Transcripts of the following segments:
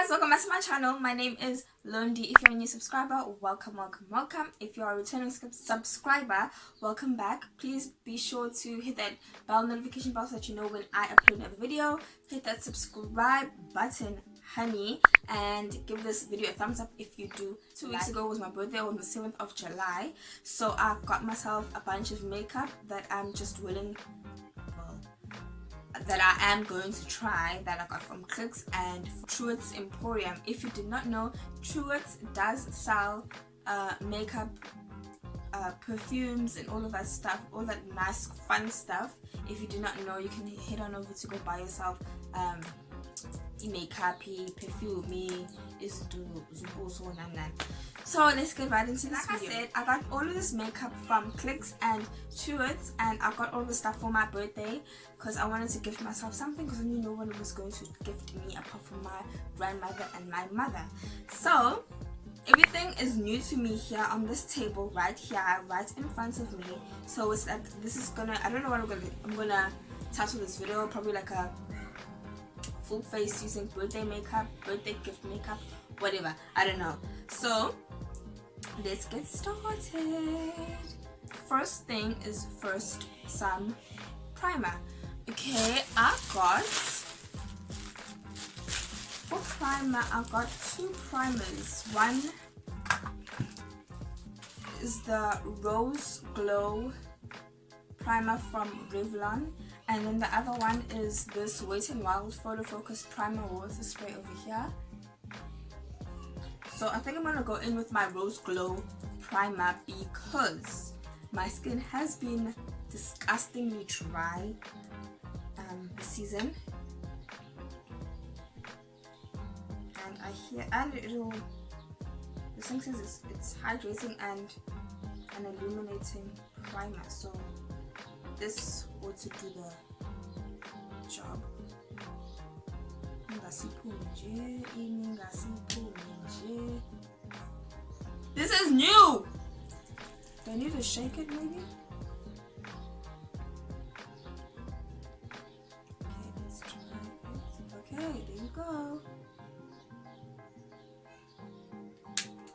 guys, welcome back to my channel. My name is Londi. If you're a new subscriber, welcome. If you're a returning subscriber, welcome back. Please be sure to hit that bell notification bell so that you know when I upload another video. Hit that subscribe button, honey, and give this video a thumbs up if you do. 2 weeks ago was my birthday on the 7th of July, so I got myself a bunch of makeup that I'm just willing, that I am going to try, that I got from Clicks and Truworths Emporium. If you did not know, Truworths does sell makeup, perfumes and all of that stuff, all that nice fun stuff. If you do not know, you can head on over to go buy yourself makeup, perfume, so let's get right into this video. Like I said, I got all of this makeup from Clicks and Truworths, and I got all the stuff for my birthday because I wanted to gift myself something, because I knew no one was going to gift me apart from my grandmother and my mother. So everything is new to me here on this table right here, right in front of me. So it's like, this is gonna, I don't know what I'm gonna title this video, probably like a full face using birthday makeup, birthday gift makeup, whatever, I don't know. So let's get started. First thing is first some primer. Okay, for primer I got two primers. One is the Rose Glow primer from Revlon, and then the other one is this Wet n Wild Photo Focus primer with the spray over here. So I think I'm gonna go in with my Rose Glow primer because my skin has been disgustingly dry this season, and I hear, and this thing says it's hydrating and an illuminating primer, so this ought to do the job. This is new! Do I need to shake it maybe? Okay, let's try it. Okay, there you go.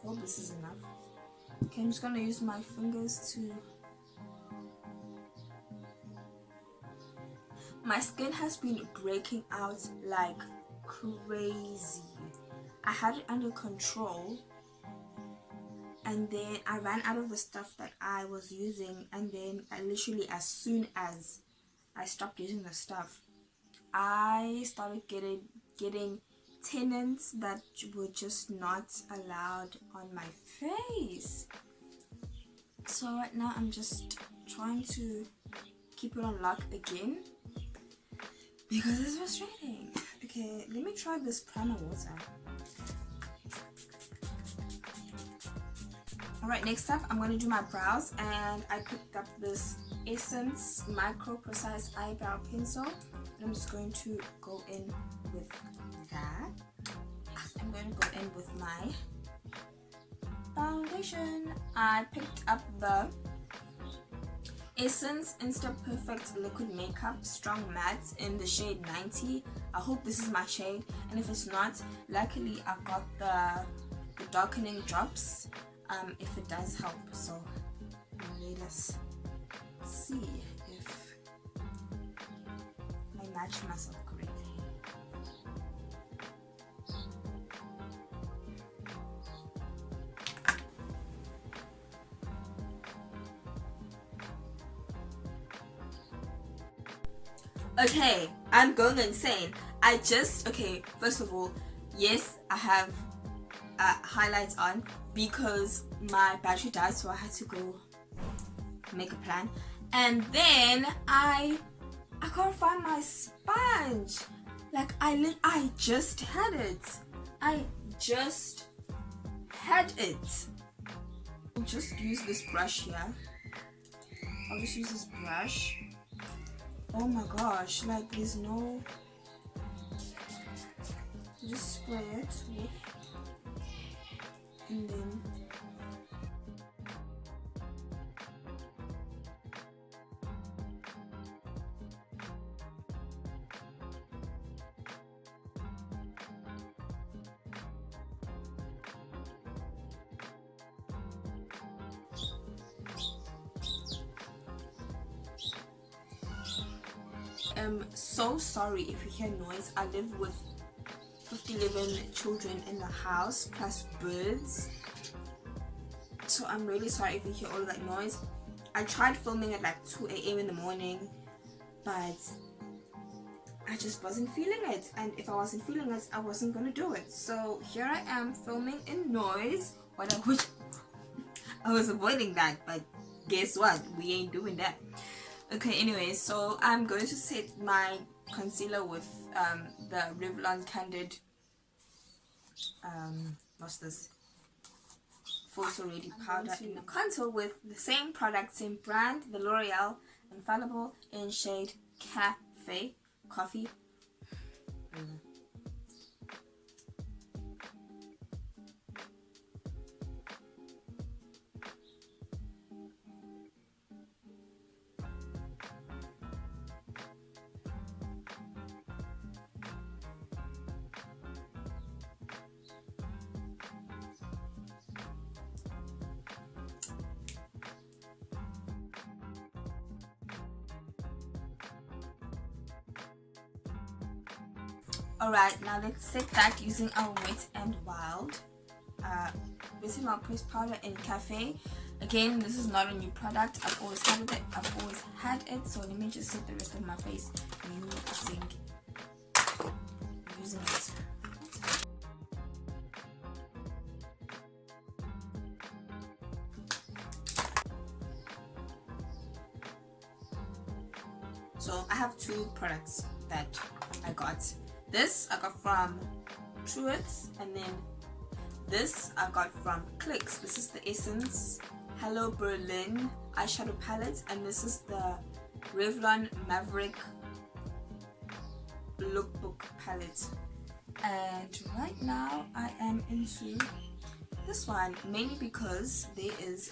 Hope this is enough. Okay, I'm just gonna use my fingers to... My skin has been breaking out like crazy. I had it under control, and then I ran out of the stuff that I was using, and then I literally, as soon as I stopped using the stuff, I started getting tenants that were just not allowed on my face. So right now I'm just trying to keep it on lock again because it's frustrating. Okay, let me try this primer water. Alright, next up I'm going to do my brows, and I picked up this Essence Micro Precise Eyebrow Pencil, and I'm just going to go in with that. I'm going to go in with my foundation. I picked up the Essence Insta Perfect Liquid Makeup Strong Matte in the shade 90. I hope this is my shade, and if it's not, luckily I got the darkening drops if it does help. So let us see if I match myself correctly. Okay, I'm going insane. Okay, first of all, yes, I have highlights on because my battery died, so I had to go make a plan. And then I can't find my sponge. Like I just had it. I'll just use this brush here. I'll just use this brush. Oh my gosh, like there's no... Just spray it with, and then... am so sorry if you hear noise. I live with 11 children in the house plus birds, so I'm really sorry if you hear all of that noise. I tried filming at like 2 a.m. in the morning, but I just wasn't feeling it, and if I wasn't feeling it, I wasn't gonna do it. So here I am filming in noise. I was avoiding that, but guess what, we ain't doing that. Okay, anyway, so I'm going to set my concealer with the Revlon Candid what's this, Photoready powder in the contour with the same product, same brand, the L'Oréal Infallible in shade Cafe Coffee. Alright, now let's set that using our Wet and Wild pressed powder in Cafe. Again, this is not a new product. I've always had it. So let me just set the rest of my face using it. So I have two products that I got. This I got from Truworths, and then this I got from Clicks. This is the Essence Hello Berlin eyeshadow palette, and this is the Revlon Maverick lookbook palette. And right now I am into this one, mainly because there is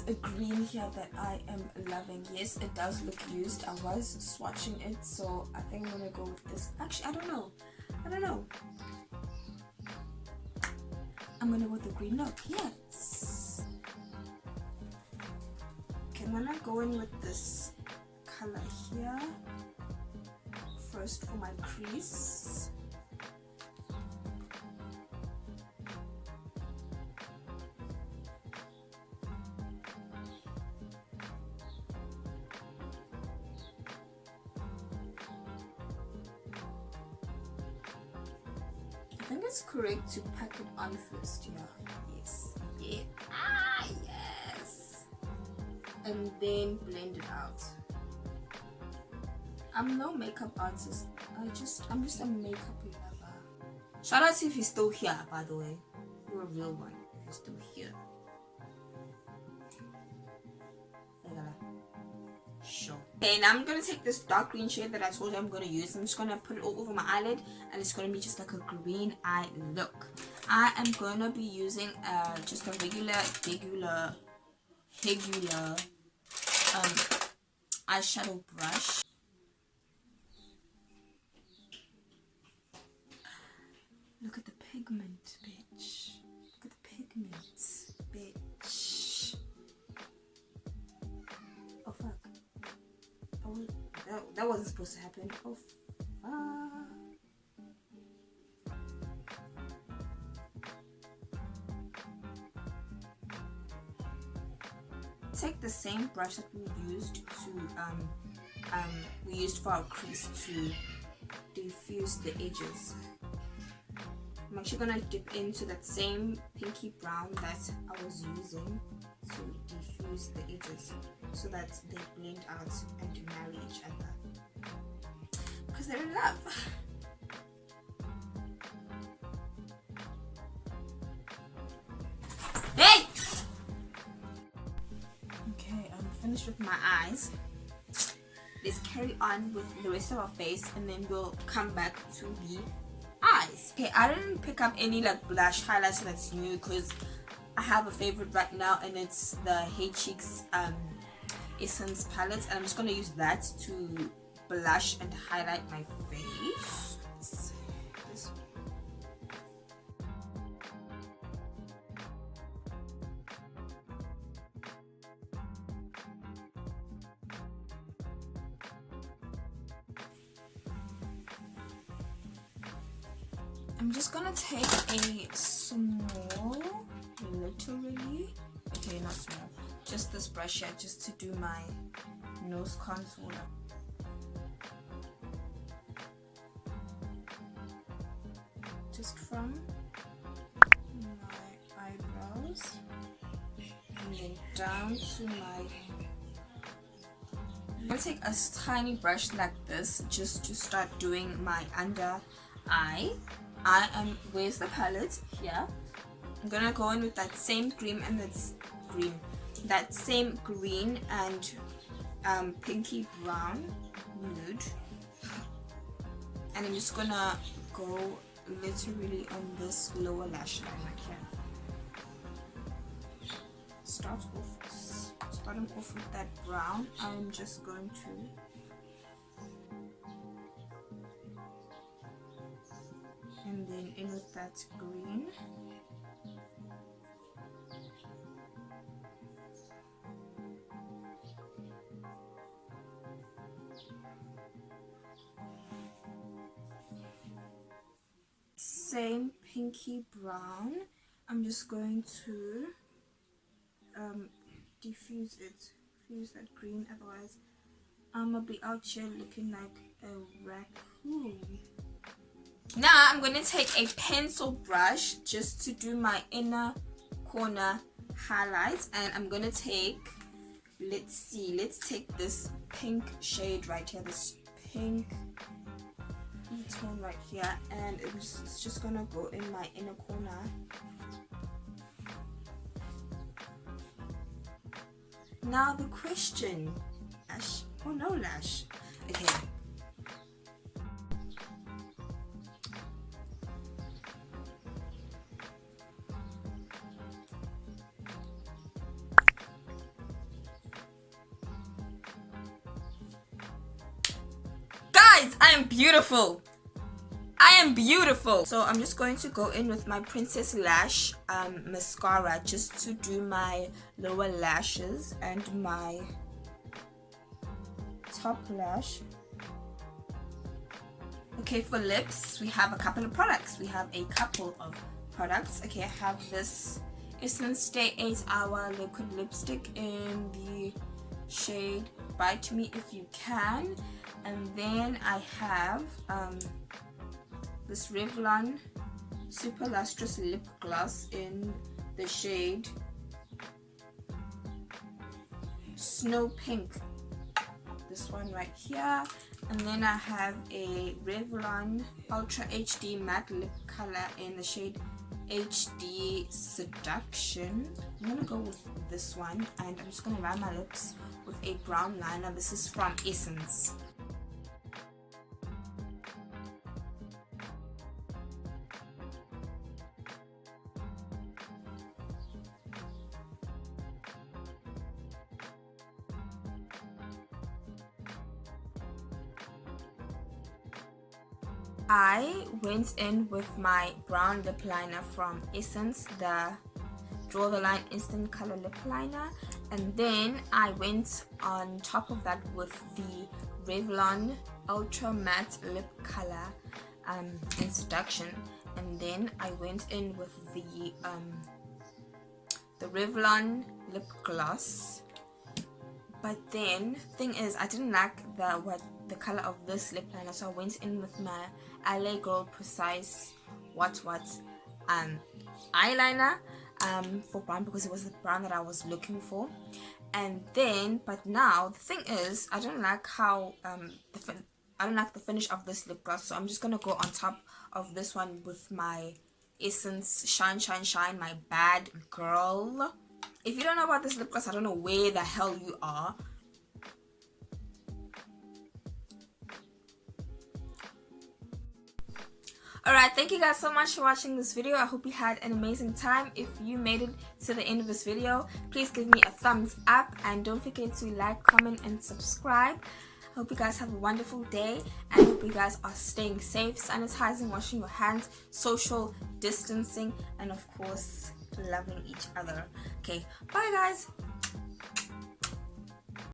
a green here that I am loving. Yes, it does look used. I was swatching it, so I think I'm gonna go with this. Actually, I don't know. I'm gonna go with the green look. Yes. Okay, I'm gonna go in with this color here first for my crease. I think it's correct to pack it on first, yeah. Yes, yeah, yes, and then blend it out. I'm no makeup artist. I'm just a makeup lover. Shout out if you're still here, by the way. You're a real one if you're still here. Sure. Okay, now I'm gonna take this dark green shade that I told you I'm gonna use. I'm just gonna put it all over my eyelid, and it's gonna be just like a green eye look. I am gonna be using just a regular eyeshadow brush. Look at the pigment, bitch. Look at the pigment, bitch. Oh fuck. That wasn't supposed to happen. Oh fuck. Take the same brush that we used for our crease to diffuse the edges. I'm actually gonna dip into that same pinky brown that I was using to diffuse the edges, so that they blend out and marry each other, because they're in love. Hey! Okay, I'm finished with my eyes. Let's carry on with the rest of our face, and then we'll come back to the eyes. Okay, I didn't pick up any like blush highlighter that's new, because I have a favorite right now, and it's the Hey Cheeks Essence palette, and I'm just gonna use that to blush and highlight my face. I'm just gonna take a small, literally, okay, not small, just this brush here, just to do my nose contour. Just from my eyebrows and then down to my. I'm gonna take a tiny brush like this just to start doing my under eye. Where's the palette? Here. I'm gonna go in with that same green and that same green and pinky brown nude, and I'm just gonna go literally on this lower lash line right here. Starting off with that brown, I'm just going to and then in with that green. Same pinky brown. I'm just going to diffuse that green, otherwise I'm gonna be out here looking like a raccoon. Now I'm going to take a pencil brush just to do my inner corner highlights, and I'm going to take, let's take this pink shade right here, this pink tone right here, and it's just going to go in my inner corner. Now the question, lash or no lash? Okay. Guys, I am beautiful. I am beautiful. So I'm just going to go in with my Princess Lash mascara just to do my lower lashes and my top lash. Okay, for lips, we have a couple of products. Okay, I have this Essence Stay 8 Hour Liquid Lipstick in the shade Bite Me If You Can. And then I have this Revlon Super Lustrous Lip Gloss in the shade Snow Pink. This one right here. And then I have a Revlon Ultra HD Matte Lip Color in the shade HD Seduction. I'm gonna go with this one, and I'm just gonna line my lips with a brown liner. This is from Essence. I went in with my brown lip liner from Essence, the Draw the Line Instant Color Lip Liner, and then I went on top of that with the Revlon Ultra Matte Lip Color in Seduction, and then I went in with the Revlon Lip Gloss. But then, thing is, I didn't like the color of this lip liner, so I went in with my LA Girl Precise What eyeliner for brown, because it was the brown that I was looking for. And then, but now the thing is, I don't like how I don't like the finish of this lip gloss, so I'm just gonna go on top of this one with my Essence Shine Shine Shine, my Bad Girl. If you don't know about this lip gloss, I don't know where the hell you are. Alright, thank you guys so much for watching this video. I hope you had an amazing time. If you made it to the end of this video, please give me a thumbs up and don't forget to like, comment and subscribe. I hope you guys have a wonderful day, and I hope you guys are staying safe, sanitizing, washing your hands, social distancing, and of course loving each other. Okay, bye guys.